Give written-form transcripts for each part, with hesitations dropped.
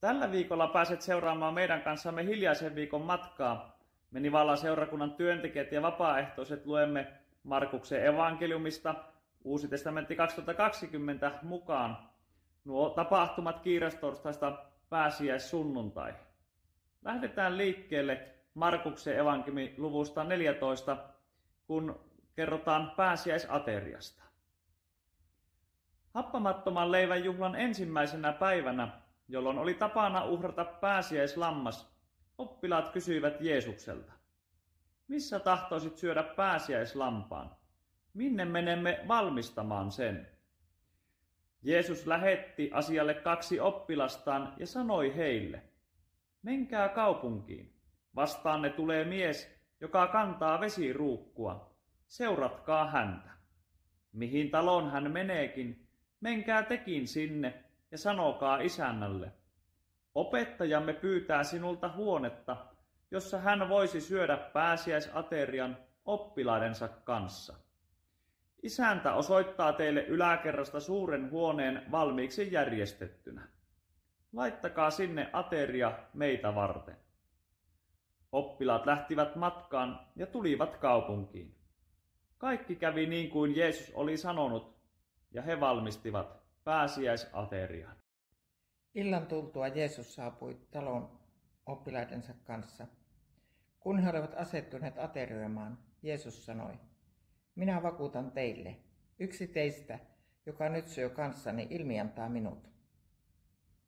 Tällä viikolla pääset seuraamaan meidän kanssamme hiljaisen viikon matkaa. Me Nivalan seurakunnan työntekijät ja vapaaehtoiset luemme Markuksen evankeliumista Uusi testamentti 2020 mukaan nuo tapahtumat kiirastorstaista pääsiäissunnuntaihin. Lähdetään liikkeelle Markuksen evankeliumin luvusta 14, kun kerrotaan pääsiäisateriasta. Happamattoman leivän juhlan ensimmäisenä päivänä, jolloin oli tapana uhrata pääsiäislammas, oppilaat kysyivät Jeesukselta: missä tahtoisit syödä pääsiäislampaan? Minne menemme valmistamaan sen? Jeesus lähetti asialle 2 oppilastaan ja sanoi heille: menkää kaupunkiin. Vastaanne tulee mies, joka kantaa vesiruukkua. Seuratkaa häntä. Mihin taloon hän meneekin, menkää tekin sinne ja sanokaa isännälle: opettajamme pyytää sinulta huonetta, jossa hän voisi syödä pääsiäisaterian oppilaidensa kanssa. Isäntä osoittaa teille yläkerrasta suuren huoneen valmiiksi järjestettynä. Laittakaa sinne ateria meitä varten. Oppilaat lähtivät matkaan ja tulivat kaupunkiin. Kaikki kävi niin kuin Jeesus oli sanonut, ja he valmistivat pääsiäisaterian. Illan tultua Jeesus saapui taloon oppilaidensa kanssa. Kun he olivat asettuneet aterioimaan, Jeesus sanoi: minä vakuutan teille, yksi teistä, joka nyt syö kanssani, ilmiantaa minut.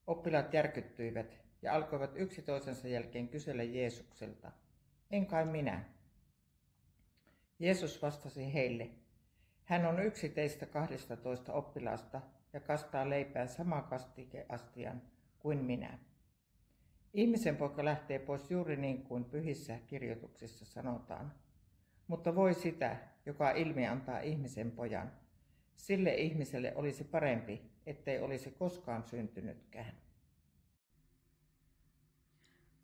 Oppilaat järkyttyivät ja alkoivat yksi toisensa jälkeen kysellä Jeesukselta: en kai minä? Jeesus vastasi heille: hän on yksi teistä 12 oppilaasta ja kastaa leipää sama kastikeastian kuin minä. Ihmisen poika lähtee pois juuri niin kuin pyhissä kirjoituksissa sanotaan. Mutta voi sitä, joka ilmiantaa ihmisen pojan. Sille ihmiselle olisi parempi, ettei olisi koskaan syntynytkään.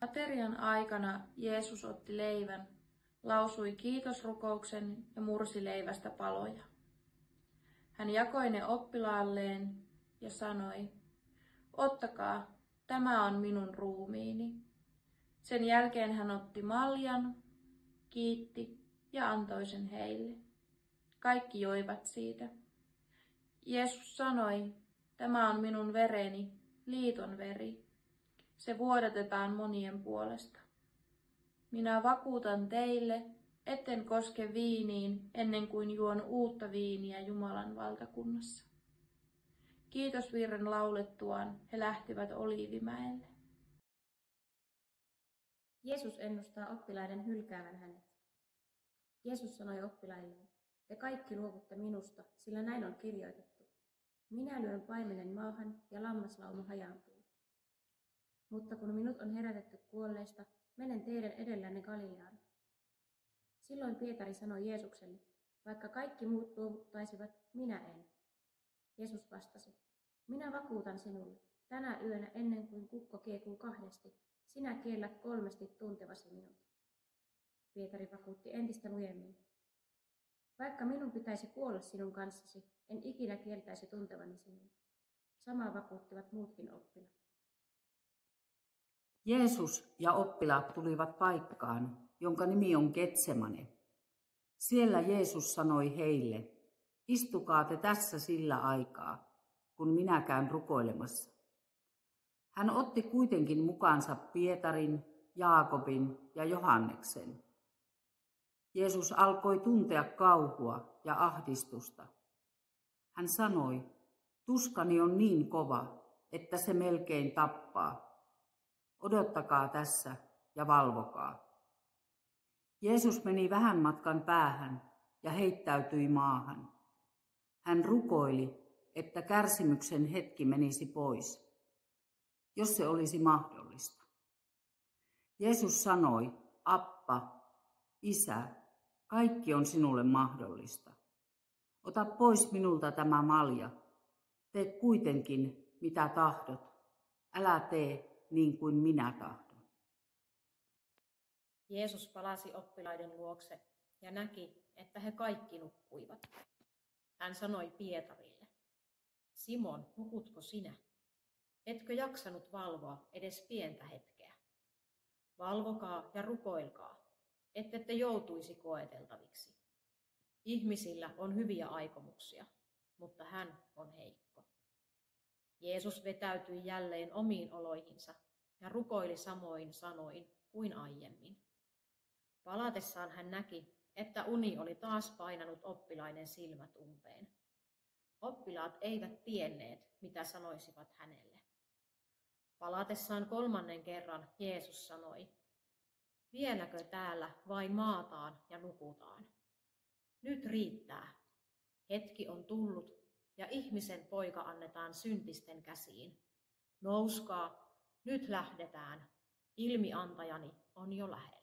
Aterian aikana Jeesus otti leivän, lausui kiitosrukouksen ja mursi leivästä paloja. Hän jakoi ne oppilaalleen ja sanoi: ottakaa, tämä on minun ruumiini. Sen jälkeen hän otti maljan, kiitti ja antoi sen heille. Kaikki joivat siitä. Jeesus sanoi: tämä on minun vereni, liiton veri. Se vuodatetaan monien puolesta. Minä vakuutan teille, etten koske viiniin ennen kuin juon uutta viiniä Jumalan valtakunnassa. Kiitosvirren laulettuaan he lähtivät Oliivimäelle. Jeesus ennustaa oppilaiden hylkäävän hänet. Jeesus sanoi oppilailleen: te kaikki luovutte minusta, sillä näin on kirjoitettu. Minä lyön paimenen maahan ja lammaslauma hajaantuu. Mutta kun minut on herätetty kuolleista, menen teidän edellänne Galileaan. Silloin Pietari sanoi Jeesukselle: vaikka kaikki muut luovuttaisivat, minä en. Jeesus vastasi: minä vakuutan sinulle, tänä yönä ennen kuin kukko kiekuu 2, sinä kiellät 3 tuntevasi minut. Pietari vakuutti entistä lujemmin: vaikka minun pitäisi kuolla sinun kanssasi, en ikinä kieltäisi tuntevani sinua. Samaa vakuuttivat muutkin oppilaat. Jeesus ja oppilaat tulivat paikkaan, jonka nimi on Getsemane. Siellä Jeesus sanoi heille: istukaa te tässä sillä aikaa, kun minä käyn rukoilemassa. Hän otti kuitenkin mukaansa Pietarin, Jaakobin ja Johanneksen. Jeesus alkoi tuntea kauhua ja ahdistusta. Hän sanoi: tuskani on niin kova, että se melkein tappaa. Odottakaa tässä ja valvokaa. Jeesus meni vähän matkan päähän ja heittäytyi maahan. Hän rukoili, että kärsimyksen hetki menisi pois, jos se olisi mahdollista. Jeesus sanoi: Appa, Isä, kaikki on sinulle mahdollista. Ota pois minulta tämä malja. Tee kuitenkin, mitä tahdot. Älä tee niin kuin minä tahdon. Jeesus palasi oppilaiden luokse ja näki, että he kaikki nukkuivat. Hän sanoi Pietarille: Simon, nukutko sinä? Etkö jaksanut valvoa edes pientä hetkeä? Valvokaa ja rukoilkaa, ettette joutuisi koeteltaviksi. Ihmisillä on hyviä aikomuksia, mutta hän on heikko. Jeesus vetäytyi jälleen omiin oloihinsa ja rukoili samoin sanoin kuin aiemmin. Palatessaan hän näki, että uni oli taas painanut oppilaiden silmät umpeen. Oppilaat eivät tienneet, mitä sanoisivat hänelle. Palatessaan 3. kerran Jeesus sanoi, vieläkö täällä vain maataan ja nukutaan? Nyt riittää. Hetki on tullut ja ihmisen poika annetaan syntisten käsiin. Nouskaa, nyt lähdetään. Ilmiantajani on jo lähellä.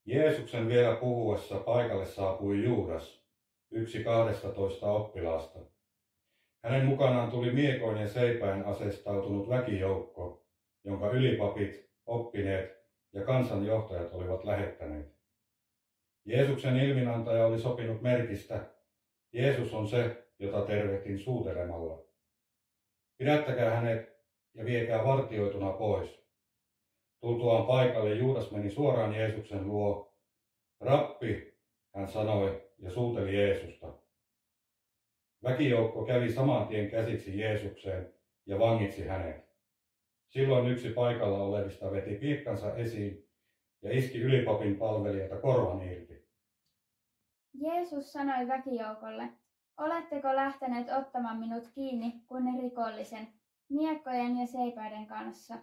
Jeesuksen vielä puhuessa paikalle saapui Juudas, yksi 12 oppilaasta. Hänen mukanaan tuli miekoinen seipäin asestautunut väkijoukko, jonka ylipapit, oppineet ja kansanjohtajat olivat lähettäneet. Jeesuksen ilminantaja oli sopinut merkistä, Jeesus on se, jota tervehdin suutelemalla. Pidättäkää hänet ja viekää vartioituna pois. Tultuaan paikalle Juudas meni suoraan Jeesuksen luo. Rappi, hän sanoi ja suuteli Jeesusta. Väkijoukko kävi saman tien käsiksi Jeesukseen ja vangitsi hänet. Silloin yksi paikalla olevista veti piikkansa esiin ja iski ylipapin palvelijalta korvan irti. Jeesus sanoi väkijoukolle, oletteko lähteneet ottamaan minut kiinni kuin rikollisen, miekkojen ja seipäiden kanssa?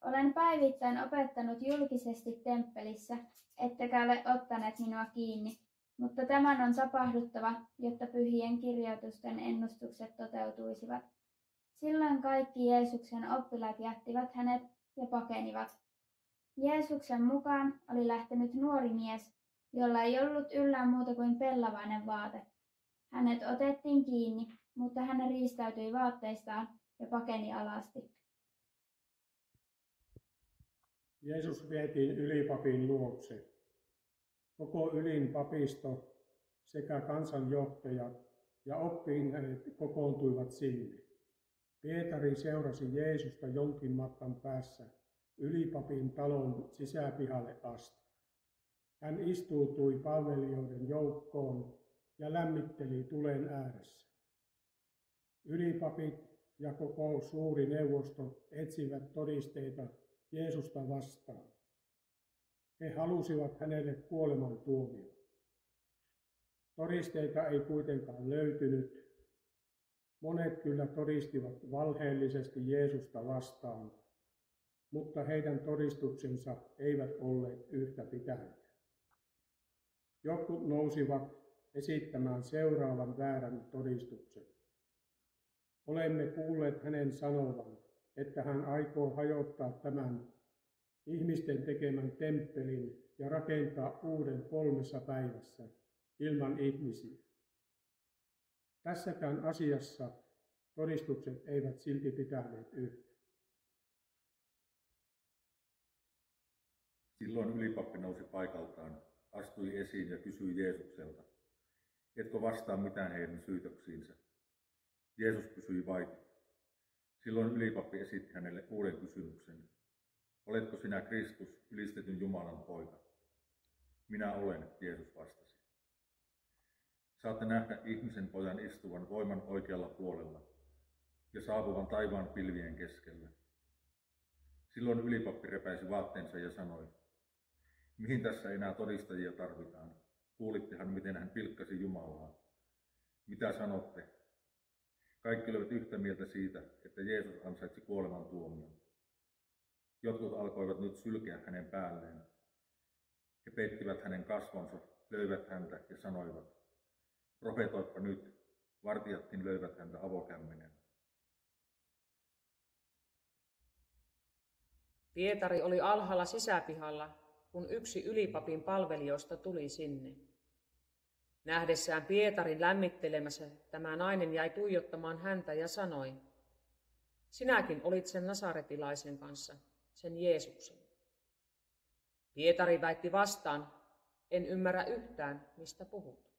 Olen päivittäin opettanut julkisesti temppelissä, ettekä ole ottaneet minua kiinni, mutta tämän on tapahduttava, jotta pyhien kirjoitusten ennustukset toteutuisivat. Silloin kaikki Jeesuksen oppilaat jättivät hänet ja pakenivat. Jeesuksen mukaan oli lähtenyt nuori mies, jolla ei ollut yllään muuta kuin pellavainen vaate. Hänet otettiin kiinni, mutta hän riistäytyi vaatteistaan ja pakeni alasti. Jeesus vietiin ylipapin luokse. Koko ylin papisto sekä kansanjohtajat ja oppineet kokoontuivat sinne. Pietari seurasi Jeesusta jonkin matkan päässä ylipapin talon sisäpihalle asti. Hän istuutui palvelijoiden joukkoon ja lämmitteli tulen ääressä. Ylipapit ja koko suuri neuvosto etsivät todisteita Jeesusta vastaan. He halusivat hänelle kuolemantuomion. Todisteita ei kuitenkaan löytynyt. Monet kyllä todistivat valheellisesti Jeesusta vastaan, mutta heidän todistuksensa eivät olleet yhtä pitäviä. Jotkut nousivat esittämään seuraavan väärän todistuksen. Olemme kuulleet hänen sanovan, että hän aikoo hajottaa tämän ihmisten tekemän temppelin ja rakentaa uuden 3 päivässä ilman ihmisiä. Tässäkään asiassa todistukset eivät silti pitäneet yhtä. Silloin ylipappi nousi paikaltaan, astui esiin ja kysyi Jeesukselta, etkö vastaa mitään heidän syytöksiinsä? Jeesus kysyi vaiti. Silloin ylipappi esitti hänelle uuden kysymyksen. Oletko sinä Kristus, ylistetyn Jumalan poika? Minä olen, Jeesus vastasi. Saatte nähdä ihmisen pojan istuvan voiman oikealla puolella ja saapuvan taivaan pilvien keskellä. Silloin ylipappi repäisi vaatteensa ja sanoi, mihin tässä enää todistajia tarvitaan? Kuulittehan, miten hän pilkkasi Jumalaa. Mitä sanotte? Kaikki olivat yhtä mieltä siitä, että Jeesus ansaitsi kuolemantuomion. Jotkut alkoivat nyt sylkeä hänen päälleen. He peittivät hänen kasvonsa, löivät häntä ja sanoivat, profetoitpa nyt, vartijatkin löivät häntä avokämmenen. Pietari oli alhaalla sisäpihalla, kun yksi ylipapin palvelijoista tuli sinne. Nähdessään Pietarin lämmittelemässä, tämä nainen jäi tuijottamaan häntä ja sanoi, sinäkin olit sen nasaretilaisen kanssa, sen Jeesuksen. Pietari väitti vastaan, en ymmärrä yhtään, mistä puhut.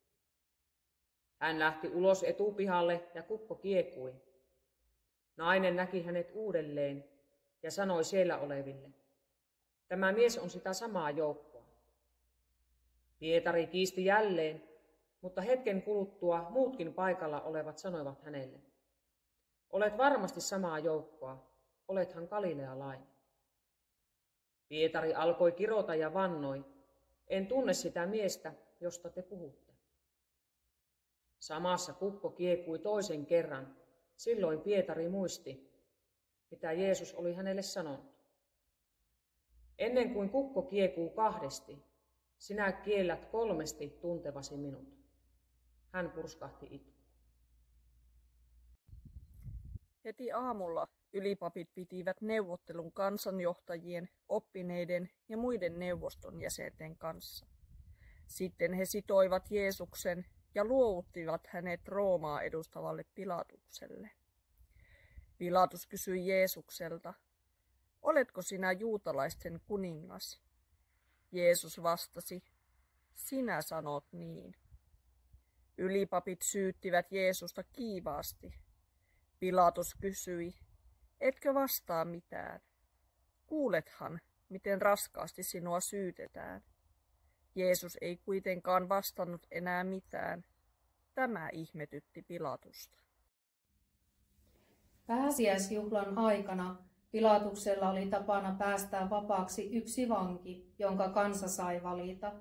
Hän lähti ulos etupihalle ja kukko kiekui. Nainen näki hänet uudelleen ja sanoi siellä oleville, tämä mies on sitä samaa joukkoa. Pietari kiisti jälleen, mutta hetken kuluttua muutkin paikalla olevat sanoivat hänelle, olet varmasti samaa joukkoa, olethan galilealainen. Pietari alkoi kirota ja vannoi, en tunne sitä miestä, josta te puhutte. Samassa kukko kiekui toisen kerran. Silloin Pietari muisti, mitä Jeesus oli hänelle sanonut. Ennen kuin kukko kiekuu kahdesti, sinä kiellät 3 tuntevasi minut. Hän purskahti itkuun. Heti aamulla ylipapit pitivät neuvottelun kansanjohtajien, oppineiden ja muiden neuvoston jäsenten kanssa. Sitten he sitoivat Jeesuksen ja luovuttivat hänet Roomaa edustavalle Pilatukselle. Pilatus kysyi Jeesukselta, oletko sinä juutalaisten kuningas? Jeesus vastasi, sinä sanot niin. Ylipapit syyttivät Jeesusta kiivaasti. Pilatus kysyi, etkö vastaa mitään? Kuulethan, miten raskaasti sinua syytetään. Jeesus ei kuitenkaan vastannut enää mitään. Tämä ihmetytti Pilatusta. Pääsiäisjuhlan aikana Pilatuksella oli tapana päästää vapaaksi yksi vanki, jonka kansa sai valita.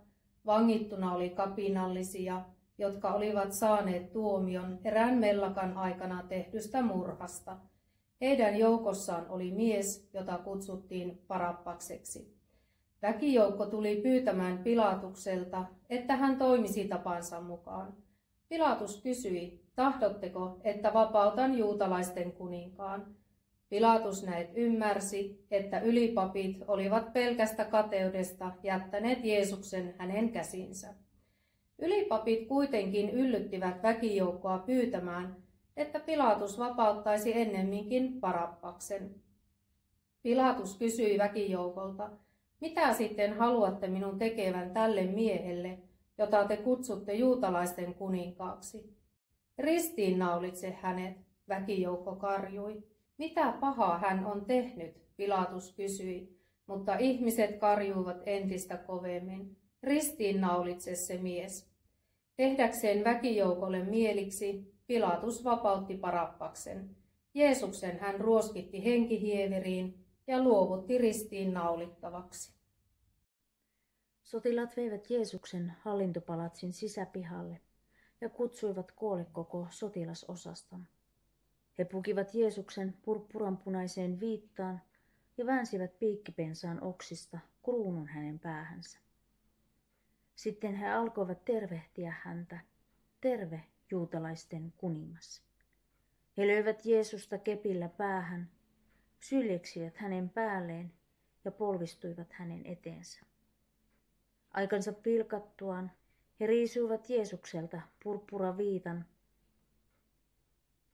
Vangittuna oli kapinallisia, jotka olivat saaneet tuomion erään mellakan aikana tehdystä murhasta. Heidän joukossaan oli mies, jota kutsuttiin Barabbakseksi. Väkijoukko tuli pyytämään Pilatukselta, että hän toimisi tapansa mukaan. Pilatus kysyi, tahdotteko, että vapautan juutalaisten kuninkaan? Pilatus näet ymmärsi, että ylipapit olivat pelkästä kateudesta jättäneet Jeesuksen hänen käsinsä. Ylipapit kuitenkin yllyttivät väkijoukkoa pyytämään, että Pilatus vapauttaisi ennemminkin Barabbaksen. Pilatus kysyi väkijoukolta, mitä sitten haluatte minun tekevän tälle miehelle, jota te kutsutte juutalaisten kuninkaaksi? Ristiinnaulitse hänet, väkijoukko karjui. Mitä pahaa hän on tehnyt, Pilatus kysyi, mutta ihmiset karjuivat entistä kovemmin. Ristiinnaulitse se mies. Tehdäkseen väkijoukolle mieliksi, Pilatus vapautti Barabbaksen. Jeesuksen hän ruoskitti henkihieveriin ja luovutti ristiinnaulittavaksi. Sotilaat veivät Jeesuksen hallintopalatsin sisäpihalle ja kutsuivat koolle koko sotilasosaston. He pukivat Jeesuksen purppuranpunaiseen viittaan ja väänsivät piikkipensaan oksista kruunun hänen päähänsä. Sitten he alkoivat tervehtiä häntä, terve juutalaisten kuningas. He löivät Jeesusta kepillä päähän, syljeksivät hänen päälleen ja polvistuivat hänen eteensä. Aikansa pilkattuaan he riisuivat Jeesukselta purppuraviitan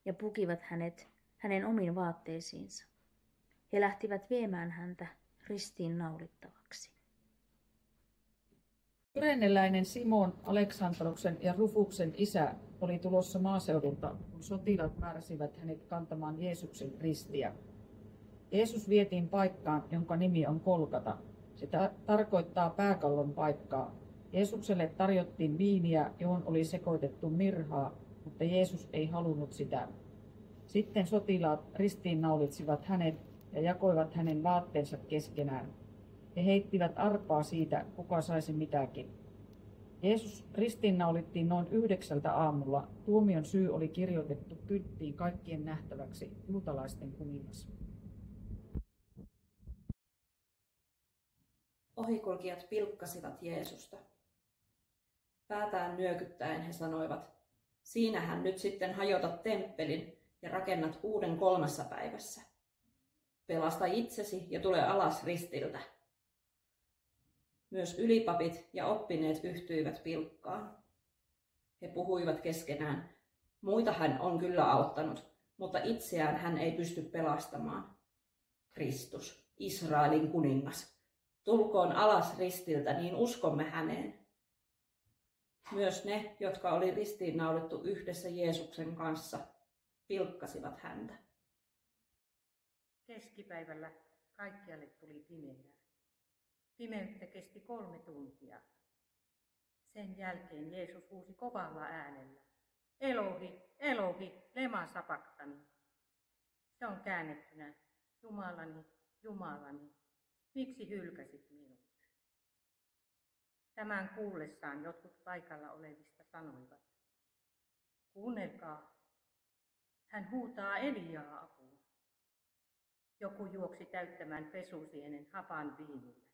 ja pukivat hänet hänen omiin vaatteisiinsa. He lähtivät viemään häntä ristiin naulittavaksi. Kyreneläinen Simon, Aleksandroksen ja Rufuksen isä, oli tulossa maaseudulta, kun sotilaat määräsivät hänet kantamaan Jeesuksen ristiä. Jeesus vietiin paikkaan, jonka nimi on Golgata. Se tarkoittaa pääkallon paikkaa. Jeesukselle tarjottiin viiniä, johon oli sekoitettu mirhaa, mutta Jeesus ei halunnut sitä. Sitten sotilaat ristiinnaulitsivat hänet ja jakoivat hänen vaatteensa keskenään. He heittivät arpaa siitä, kuka saisi mitäkin. Jeesus ristiinnaulittiin noin 9 aamulla. Tuomion syy oli kirjoitettu kynttiin kaikkien nähtäväksi, juutalaisten kuningas. Ohikulkijat pilkkasivat Jeesusta. Päätään nyökyttäen he sanoivat, siinähän nyt sitten hajotat temppelin ja rakennat uuden 3 päivässä. Pelasta itsesi ja tule alas ristiltä. Myös ylipapit ja oppineet yhtyivät pilkkaan. He puhuivat keskenään, muita hän on kyllä auttanut, mutta itseään hän ei pysty pelastamaan. Kristus, Israelin kuningas, tulkoon alas ristiltä, niin uskomme häneen. Myös ne, jotka oli ristiinnaulittu yhdessä Jeesuksen kanssa, pilkkasivat häntä. Keskipäivällä kaikkialle tuli pimeää. Pimeyttä kesti 3 tuntia. Sen jälkeen Jeesus huusi kovalla äänellä: Elohi, Elohi, lema sabaktani. Se on käännettynä: Jumalani, Jumalani, miksi hylkäsit minut? Tämän kuullessaan jotkut paikalla olevista sanoivat: Kuunnelkaa, hän huutaa Eliaa apuun. Joku juoksi täyttämään pesusienen hapan viinillä.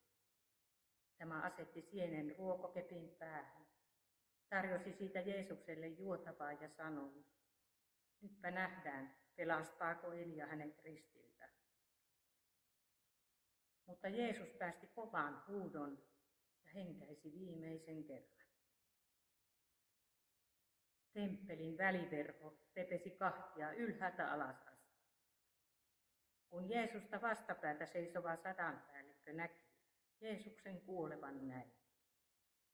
Tämä asetti sienen ruokokepin päähän, tarjosi siitä Jeesukselle juotavaa ja sanoi: Nytpä nähdään, pelastaako Elia hänet ristiltä. Mutta Jeesus päästi kovan huudon ja henkäisi viimeisen kerran. Temppelin väliverho repesi kahtia ylhäältä alas asti. Kun Jeesusta vastapäätä seisova sadanpäällikkö näki Jeesuksen kuolevan näin,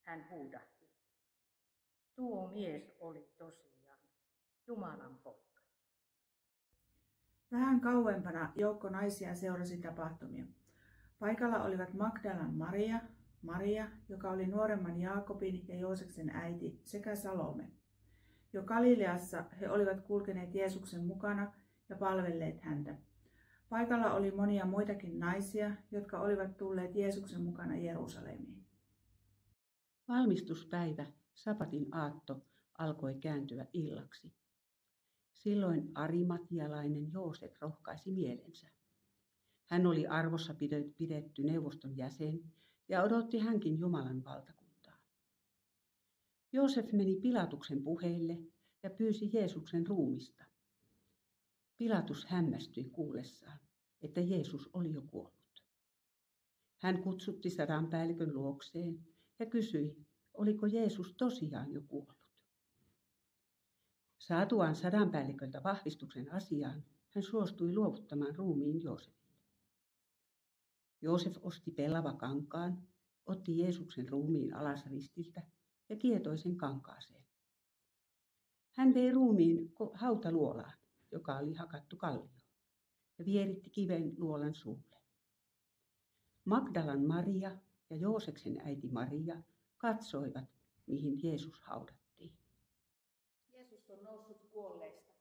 hän huudahti: Tuo mies oli tosiaan Jumalan poika. Vähän kauempana joukko naisia seurasi tapahtumia. Paikalla olivat Magdalan Maria, Maria, joka oli nuoremman Jaakobin ja Jooseksen äiti, sekä Salome. Jo Galileassa he olivat kulkeneet Jeesuksen mukana ja palvelleet häntä. Paikalla oli monia muitakin naisia, jotka olivat tulleet Jeesuksen mukana Jerusalemiin. Valmistuspäivä, sabatin aatto, alkoi kääntyä illaksi. Silloin arimatialainen Joosef rohkaisi mielensä. Hän oli arvossa pidetty neuvoston jäsen ja odotti hänkin Jumalan valtakuntaa. Joosef meni Pilatuksen puheille ja pyysi Jeesuksen ruumista. Pilatus hämmästyi kuullessaan, että Jeesus oli jo kuollut. Hän kutsutti sadanpäällikön luokseen ja kysyi, oliko Jeesus tosiaan jo kuollut. Saatuaan sadanpäälliköltä vahvistuksen asiaan, hän suostui luovuttamaan ruumiin Joosefille. Joosef osti pellavakankaan, otti Jeesuksen ruumiin alas ristiltä ja kietoi sen kankaaseen. Hän vei ruumiin hautaluolaan, joka oli hakattu kallioon, ja vieritti kiven luolan suulle. Magdalan Maria ja Jooseksen äiti Maria katsoivat, mihin Jeesus haudattiin. Jeesus on noussut kuolleista.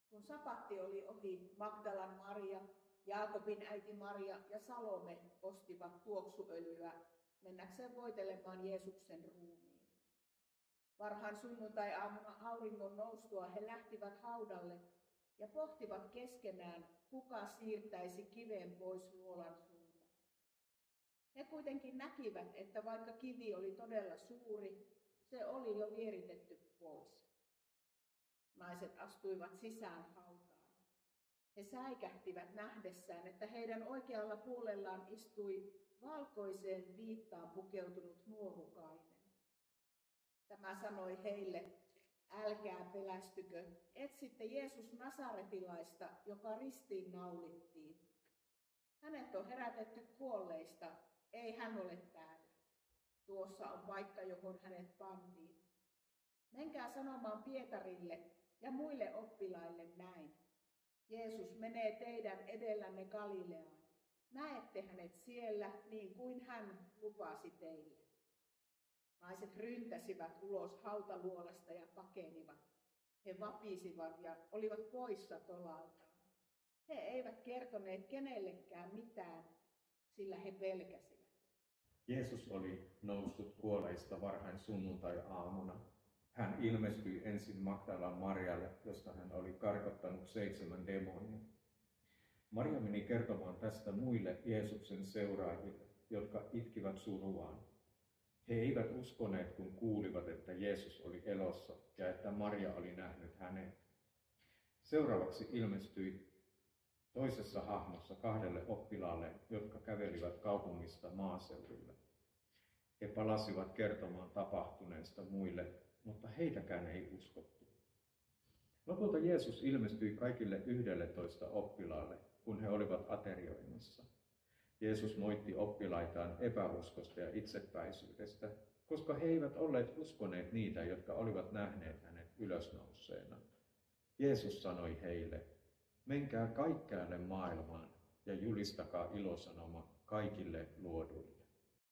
Kun sapatti oli ohi, Magdalan Maria, Jaakobin äiti Maria ja Salome ostivat tuoksuöljyä mennäkseen voitelemaan Jeesuksen ruumiin. Varhain sunnuntai-aamuna auringon noustua he lähtivät haudalle ja pohtivat keskenään, kuka siirtäisi kiven pois luolan suulta. He kuitenkin näkivät, että vaikka kivi oli todella suuri, se oli jo vieritetty pois. Naiset astuivat sisään hautaan. He säikähtivät nähdessään, että heidän oikealla puolellaan istui valkoiseen viittaan pukeutunut nuohukaimen. Tämä sanoi heille, älkää pelästykö, etsitte Jeesus Nasaretilaista, joka ristiin naulittiin. Hänet on herätetty kuolleista, ei hän ole täällä. Tuossa on paikka, johon hänet pantiin. Menkää sanomaan Pietarille ja muille oppilaille näin. Jeesus menee teidän edellänne Galileaan. Näette hänet siellä niin kuin hän lupasi teille. Naiset ryntäsivät ulos hautaluolasta ja pakenivat. He vapisivat ja olivat poissa tolaltaan. He eivät kertoneet kenellekään mitään, sillä he pelkäsivät. Jeesus oli noussut kuolleista varhain sunnuntai-aamuna. Hän ilmestyi ensin Magdalan Marialle, josta hän oli karkottanut 7 demonia. Maria meni kertomaan tästä muille Jeesuksen seuraajille, jotka itkivät suruaan. He eivät uskoneet, kun kuulivat, että Jeesus oli elossa ja että Maria oli nähnyt hänet. Seuraavaksi ilmestyi toisessa hahmossa 2 oppilaalle, jotka kävelivät kaupungista maaseudulle. He palasivat kertomaan tapahtuneesta muille, mutta heitäkään ei uskottu. Lopulta Jeesus ilmestyi kaikille 11 oppilaalle, kun he olivat aterioimassa. Jeesus moitti oppilaitaan epäuskosta ja itsepäisyydestä, koska he eivät olleet uskoneet niitä, jotka olivat nähneet hänet ylösnouseena. Jeesus sanoi heille, menkää kaikkialle maailmaan ja julistakaa ilosanoma kaikille luoduille.